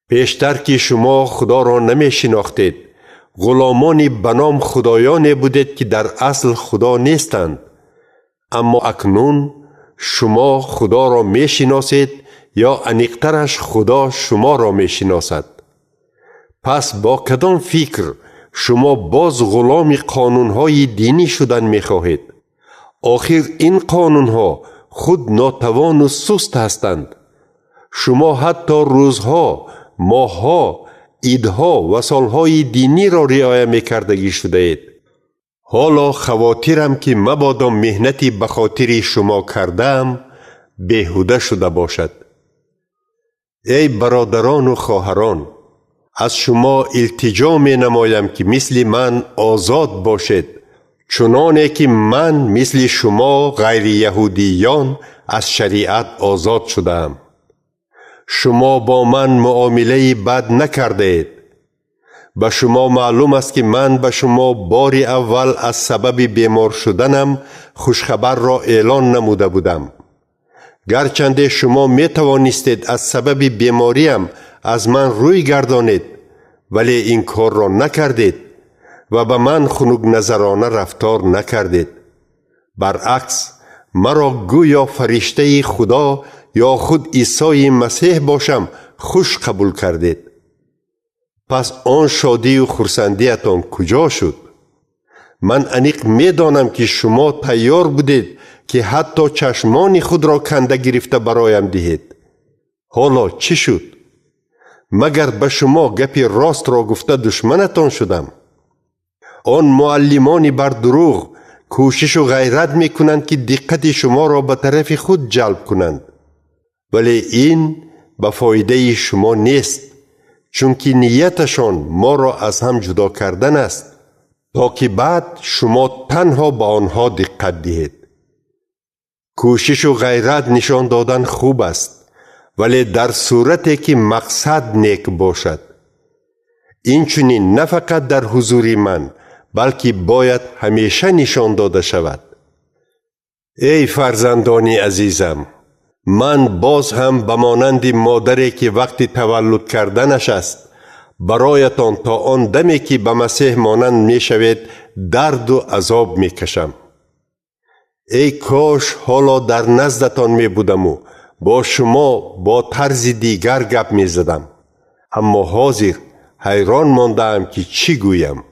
پیشتر که شما خدا را نمی شناختید، غلامانی به نام خدایانی بودید که در اصل خدا نیستند. اما اکنون شما خدا را می شناسید یا انیقترش خدا شما را می شناسد. پس با کدام فکر شما باز غلام قانونهای دینی شدن می خواهید؟ آخر این قانونها خود ناتوان و سست هستند. شما حتی روزها، ماهها، عیدها و سالهای دینی را رعایت می کردگی شده اید. حالا خواطرم که مبادا مهنتی به خاطر شما کردم بیهوده شده باشد. ای برادران و خواهران، از شما التجا می نمایم که مثل من آزاد باشید، چنانه که من مثل شما غیر یهودیان از شریعت آزاد شدم. شما با من معامله بد نکرده اید. به شما معلوم است که من به شما بار اول از سبب بیمار شدنم خوشخبر را اعلان نموده بودم. گرچند شما می توانستید از سبب بیماریم از من روی گردانید، ولی این کار را نکردید و به من خنک نظرانه رفتار نکردید. برعکس مرا گویا فرشته خدا یا خود عیسی مسیح باشم خوش قبول کردید. پس آن شادی و خرسندیتان کجا شد؟ من انیق می دانم که شما تیار بودید که حتی چشمان خود را کنده گرفته برایم دهید. حالا چی شد؟ مگر به شما گپی راست را گفته دشمنتان شدم؟ آن معلمان بر دروغ کوشش و غیرت می کنند که دقت شما را به طرف خود جلب کنند، ولی این به فایده شما نیست، چون که نیتشان ما را از هم جدا کردن است تا که بعد شما تنها به آنها دقت دهید. کوشش و غیرت نشان دادن خوب است، ولی در صورتی که مقصد نیک باشد. این چنین نه فقط در حضور من بلکه باید همیشه نشان داده شود. ای فرزندان عزیزم، من باز هم به مانند مادری که وقت تولد کردنش است برایتان تا آن دمی که به مسیح مانند می شوید درد و عذاب می کشم. ای کاش حالا در نزدتان می بودم و با شما با طرز دیگر گپ می زدم، اما حاضر حیران ماندم که چی گویم.